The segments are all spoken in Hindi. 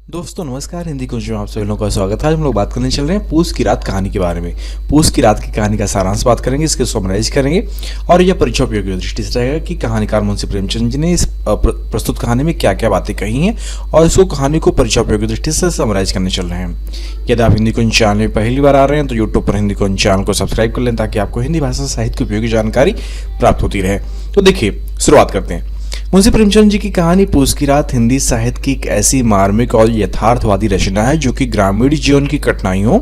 दोस्तों नमस्कार। हिंदी कुंज में आप सभी लोगों का स्वागत है। आज हम लोग बात करने चल रहे हैं पूस की रात कहानी के बारे में। पूस की रात की कहानी का सारांश बात करेंगे, इसके समराइज करेंगे और यह परीक्षा उपयोगी दृष्टि से रहेगा कि कहानीकार मुंशी प्रेमचंद जी ने इस प्रस्तुत कहानी में क्या क्या बातें कही हैं और इसको कहानी को परीक्षा उपयोगी दृष्टि से समराइज करने चल रहे हैं। यदि आप हिंदी कुंज चैनल में पहली बार आ रहे हैं तो यूट्यूब पर हिंदी कुंज चैनल को सब्सक्राइब कर लें ताकि आपको हिंदी भाषा साहित्य की उपयोगी जानकारी प्राप्त होती रहे। तो देखिए, शुरुआत करते हैं। मुंशी प्रेमचंद जी की कहानी पूस की रात हिंदी साहित्य की एक ऐसी मार्मिक और यथार्थवादी रचना है जो कि ग्रामीण जीवन की कठिनाइयों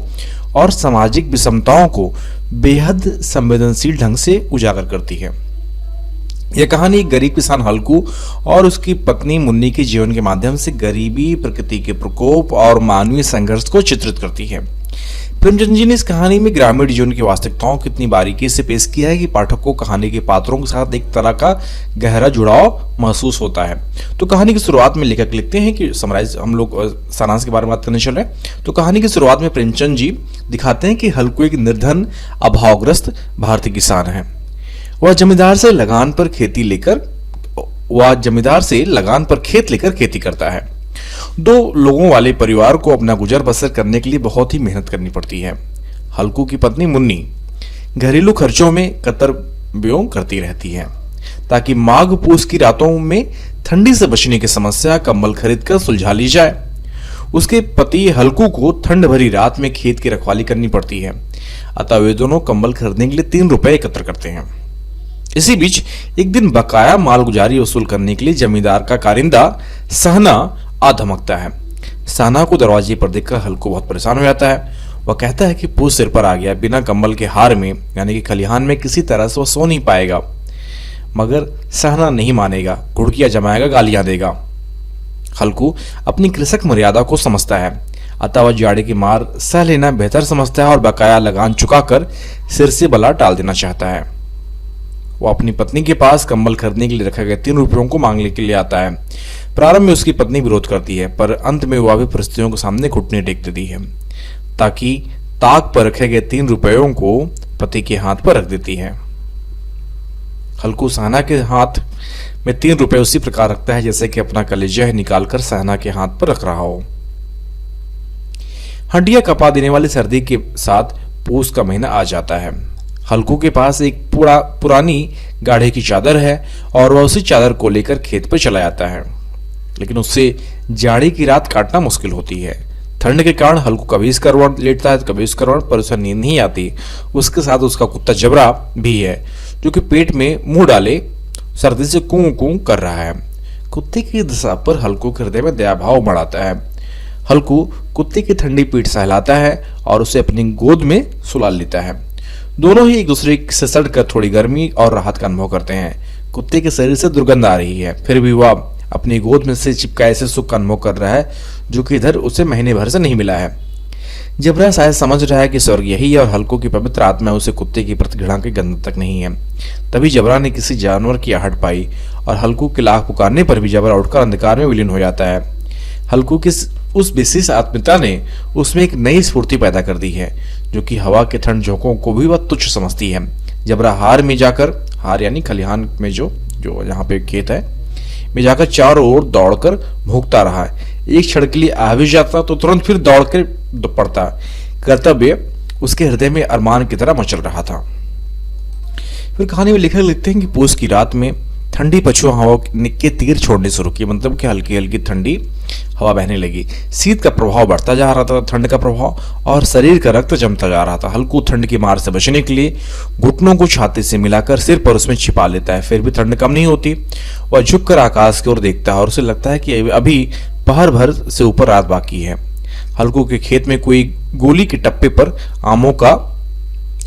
और सामाजिक विषमताओं को बेहद संवेदनशील ढंग से उजागर करती है। यह कहानी एक गरीब किसान हल्कू और उसकी पत्नी मुन्नी के जीवन के माध्यम से गरीबी, प्रकृति के प्रकोप और मानवीय संघर्ष को चित्रित करती है। प्रेमचंद जी ने इस कहानी में ग्रामीण जीवन की वास्तविकताओं को इतनी बारीकी से पेश किया है कि पाठक को कहानी के पात्रों के साथ एक तरह का गहरा जुड़ाव महसूस होता है। तो कहानी की शुरुआत में लेखक लिखते हैं कि समराइज हम लोग सारांश के बारे में बात करने चल रहे हैं। तो कहानी की शुरुआत में प्रेमचंद जी दिखाते हैं कि हल्कू एक निर्धन, अभावग्रस्त भारतीय किसान है। वह जमींदार से लगान पर खेत लेकर खेती करता है। दो लोगों वाले परिवार को अपना गुजर बसर करने के लिए बहुत ही मेहनत करनी पड़ती है। हल्कू की पत्नी मुन्नी घरेलू खर्चों में कर्तव्यों करती रहती है ताकि माघ पूस की रातों में ठंडी से बचने की समस्या कंबल खरीदकर सुलझा ली जाए। उसके पति हल्कू को ठंड भरी रात में खेत की रखवाली करनी पड़ती है, अतः वे दोनों कंबल खरीदने के लिए 3 रुपए एकत्र करते हैं। इसी बीच एक दिन बकाया मालगुजारी वसूल करने के लिए जमींदार का कारिंदा सहना आ धमकता है। सहना को दरवाजे पर देखकर हल्कू बहुत परेशान हो जाता है। वह कहता है कि पूस सिर पर आ गया, बिना कंबल के हार में यानी कि खलिहान में किसी तरह से वह सो नहीं पाएगा। मगर सहना नहीं मानेगा, घुड़कियां जमाएगा, गालियां देगा। हल्कू अपनी कृषक मर्यादा को समझता है, अतः वह जाड़े की मार सह लेना बेहतर समझता है और बकाया लगान चुकाकर सिर से बला टाल देना चाहता है। वो अपनी पत्नी के पास कंबल खरीदने के लिए रखे गए 3 रुपयों को मांगने के लिए आता है। प्रारंभ में उसकी पत्नी विरोध करती है, पर अंत में वह भी परिस्थितियों के सामने घुटने टेक देती है ताकि ताक पर रखे गए 3 रुपयों को पति के हाथ पर रख देती है। हल्कू सहना के हाथ में 3 रुपए उसी प्रकार रखता है जैसे कि अपना कलेजा निकालकर सहना के हाथ पर रख रहा हो। हड्डियां कपा देने वाली सर्दी के साथ पूस का महीना आ जाता है। हल्कू के पास एक पुरानी गाढ़े की चादर है और वह उसी चादर को लेकर खेत पर चला जाता है, लेकिन उससे जाड़े की रात काटना मुश्किल होती है। ठंड के कारण हल्कू कभी इस करवट लेटता है तो कभी इस करवट, पर उसे नींद नहीं आती। उसके साथ उसका कुत्ता जबरा भी है जो कि पेट में मुंह डाले सर्दी से कूं कूं कर रहा है। कुत्ते की दशा पर हल्कू के हृदय में दया भाव बढ़ाता है। हल्कू कुत्ते की ठंडी पीठ सहलाता है और उसे अपनी गोद में सुला लेता है। दोनों ही एक दूसरे से सड़कर थोड़ी गर्मी और राहत का अनुभव करते हैं। कुत्ते के शरीर से दुर्गंध आ रही है, फिर भी वह अपनी गोद में से चिपकाए से सुख का अनुभव कर रहा है जो कि इधर उसे महीने भर से नहीं मिला है। जबरा शायद समझ रहा है कि स्वर्ग यही है और हल्कू की पवित्र आत्मा उसे कुत्ते की प्रति घृणा की गंध तक नहीं है। तभी जबरा ने किसी जानवर की आहट पाई और हल्कू के लाख पुकारने पर भी जबरा उठकर अंधकार में विलीन हो जाता है। हल्कू की उस विशेष आत्मीयता ने उसमें एक नई स्फूर्ति पैदा कर दी है जो कि हवा के ठंड झोंकों को भी वह तुच्छ समझती है। जबरा हार यानी खलिहान में जो यहाँ पे खेत है में जाकर चारों ओर दौड़कर भूखता रहा है। एक क्षण के लिए आ भी जाता तो तुरंत फिर दौड़ कर पड़ता। कर्तव्य उसके हृदय में अरमान की तरह मचल रहा था। फिर कहानी में लेखक लिखते हैं कि पूस की रात में ठंडी पछुआ हवा के तीर छोड़ने शुरू किए, मतलब कि हल्की हल्की ठंडी हवा बहने लगी। शीत का प्रभाव बढ़ता जा रहा था, ठंड का प्रभाव, और शरीर का रक्त जमता जा रहा था। हल्कू ठंड की मार से बचने के लिए घुटनों को छाती से मिलाकर सिर पर उसमें छिपा लेता है, फिर भी ठंड कम नहीं होती। वह झुककर आकाश की ओर देखता है और उसे लगता है कि अभी पहर भर से ऊपर रात बाकी है। हल्कू के खेत में कोई गोली के टप्पे पर आमों का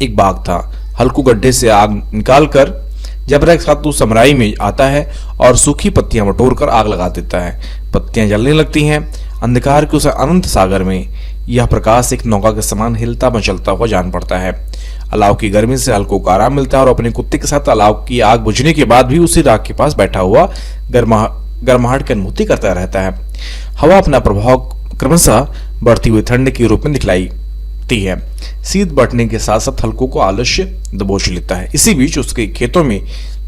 एक बाग था। हल्कू गड्ढे से आग निकालकर जबरा के साथ उस समराई में आता है और सूखी पत्तियां बटोर कर आग लगा देता है। पत्तियां जलने लगती हैं। अंधकार के उस अनंत सागर में यह प्रकाश एक नौका के समान हिलता मचलता हुआ जान पड़ता है। अलाव की गर्मी से हल्को को आराम मिलता है और अपने कुत्ते के साथ अलाव की आग बुझने के बाद भी उसी राख के पास बैठा हुआ गर्माहट की अनुभूति करता रहता है। हवा अपना प्रभाव क्रमशः बढ़ती हुई ठंड के रूप में दिखलाती है। शीत बढ़ने के साथ साथ हल्को को आलस्य दबोच लेता है। इसी बीच उसके खेतों में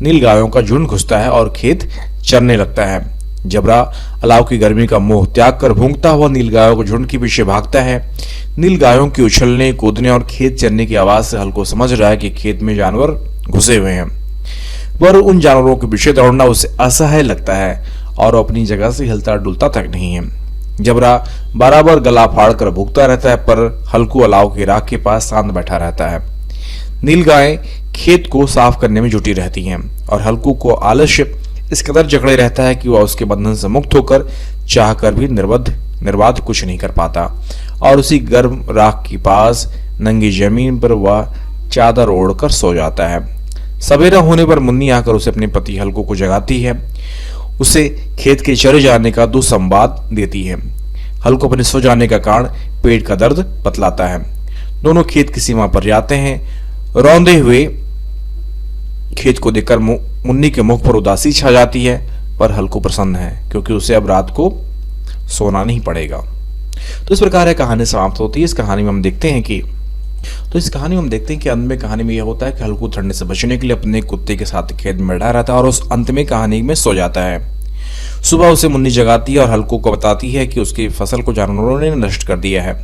नील गायों का झुंड घुसता है और खेत चरने लगता है। जबरा अलाव की गर्मी का मोह त्याग कर भूंगता हुआ नीलगायों को झुंड के पीछे भागता है। नीलगायों के उछलने, कूदने और खेत चरने की आवाज से हल्को समझ रहा है कि खेत में जानवर घुसे हुए हैं, पर उन जानवरों के पीछे दौड़ना उसे असह्य लगता है और वो अपनी जगह से हिलता डुलता तक नहीं है। जबरा बराबर गला फाड़कर भूखता रहता है, पर हल्कू अलाव की राख के पास शांत बैठा रहता है। नीलगाय खेत को साफ करने में जुटी रहती हैं और हल्कू को आलस्य इस कदर जकड़े रहता है कि वह उसके बंधन से मुक्त होकर चाहकर भी निर्बाध कुछ नहीं कर पाता और उसी गर्म राख के पास नंगी जमीन पर वह चादर ओढ़कर सो जाता है। सवेरा होने पर मुन्नी आकर उसे अपने पति हल्कू को जगाती है, उसे खेत के चरे जाने का दुसंवाद देती है। हल्कू अपने सो जाने का कारण पेट का दर्द बतलाता है। दोनों खेत की सीमा पर जाते हैं। रौंदे हुए खेत को देखकर मुन्नी के मुख पर उदासी छा जाती है, पर हल्कू प्रसन्न है क्योंकि उसे अब रात को सोना नहीं पड़ेगा। तो इस प्रकार यह कहानी समाप्त होती है। इस कहानी में हम देखते हैं कि अंत में कहानी में यह होता है कि हल्कू ठंड से बचने के लिए अपने कुत्ते के साथ खेत में बैठा रहता है और उस अंत में कहानी में सो जाता है। सुबह उसे मुन्नी जगाती है और हल्कू को बताती है कि उसकी फसल को जानवरों ने नष्ट कर दिया है,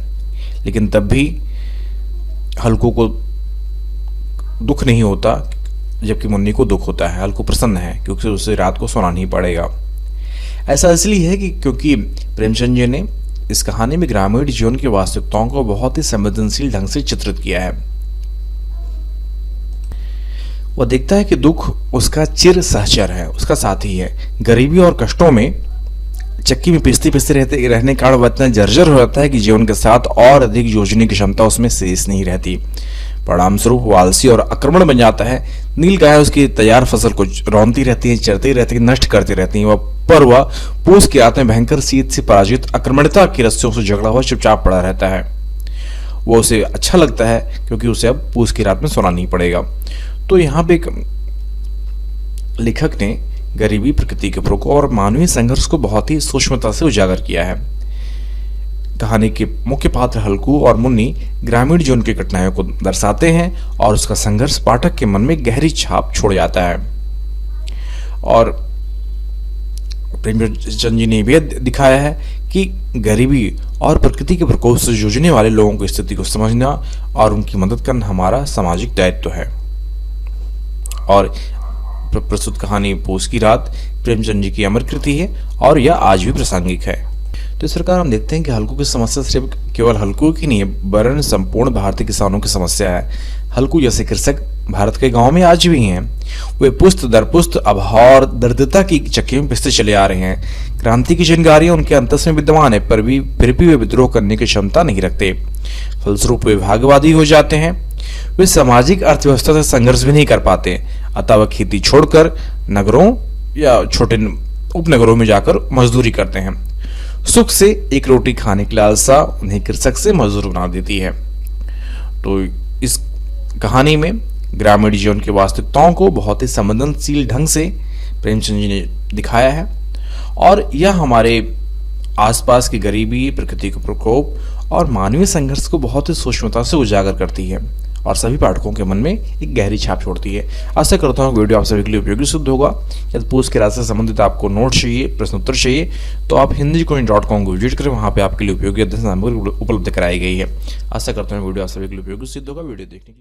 लेकिन तब भी हल्कू को दुख नहीं होता, जबकि मुन्नी को दुख होता है। हल्कू प्रसन्न है क्योंकि उसे रात को सोना नहीं पड़ेगा। ऐसा इसलिए है कि क्योंकि प्रेमचंद जी ने इस कहानी में ग्रामीण जीवन की वास्तविकताओं को बहुत ही संवेदनशील ढंग से चित्रित किया है। वह देखता है कि दुख उसका चिर सहचर है, उसका साथी है। गरीबी और कष्टों में चक्की में पिसते रहने का वह इतना जर्जर हो जाता है कि जीवन के साथ और अधिक योजने की क्षमता उसमें शेष नहीं रहती। परिणाम स्वरूप वो आलसी और आक्रमण बन जाता है। नीलगाय उसकी तैयार फसल को रौंदती रहती है, चरती रहती है, नष्ट करती रहती है। वह पूस की रात में भयंकर शीत से पराजित आक्रमणता की रस्सियों से झगड़ा हुआ चुपचाप पड़ा रहता है। वो उसे अच्छा लगता है क्योंकि उसे अब पूस की रात में सोना नहीं पड़ेगा। तो यहाँ पे एक लेखक ने गरीबी, प्रकृति के प्रकोप और मानवीय संघर्ष को बहुत ही सूक्ष्मता से उजागर किया है। कहानी के मुख्य पात्र हल्कू और मुन्नी ग्रामीण जीवन की घटनाओं को दर्शाते हैं और उसका संघर्ष पाठक के मन में गहरी छाप छोड़ जाता है। और प्रेमचंद जी ने भी दिखाया है कि गरीबी और प्रकृति के प्रकोप से जूझने वाले लोगों की स्थिति को समझना और उनकी मदद करना हमारा सामाजिक दायित्व है। और प्रस्तुत कहानी पूस की रात प्रेमचंद जी की अमर कृति है और यह आज भी प्रासंगिक है। तो इस प्रकार हम देखते हैं कि हल्कू की समस्या सिर्फ केवल हल्कू की नहीं है, वरन संपूर्ण भारतीय किसानों की समस्या है। हल्कू जैसे कृषक भारत के गांव में आज भी हैं। वे पुस्त दर पुस्त अभाव और दरिद्रता की चक्की में पिसते चले आ रहे हैं। क्रांति की चिंगारियां उनके अंतस में विद्यमान है, पर फिर भी वे विद्रोह करने की क्षमता नहीं रखते। फलस्वरूप वे भाग्यवादी हो जाते हैं। वे सामाजिक अर्थव्यवस्था से संघर्ष भी नहीं कर पाते, अतः वह खेती छोड़कर नगरों या छोटे उपनगरों में जाकर मजदूरी करते हैं। सुख से एक रोटी खाने की लालसा उन्हें कृषक से मजदूर बना देती है। तो इस कहानी में ग्रामीण जीवन की वास्तविकताओं को बहुत ही संवेदनशील ढंग से प्रेमचंद जी ने दिखाया है और यह हमारे आसपास की गरीबी, प्रकृति के प्रकोप और मानवीय संघर्ष को बहुत ही सूक्ष्मता से उजागर करती है और सभी पाठकों के मन में एक गहरी छाप छोड़ती है। आशा करता हूँ वीडियो आप सभी के लिए उपयोगी सिद्ध होगा। यदि पूस के रास्ते से संबंधित आपको नोट चाहिए, प्रश्नोत्तर चाहिए, तो आप hindicoin.com को विजिट करें। वहाँ पे आपके लिए उपयोगी अध्ययन सामग्री उपलब्ध कराई गई है। आशा करता हूँ वीडियो आप सभी के लिए उपयोगी सिद्ध होगा। वीडियो देखने के लिए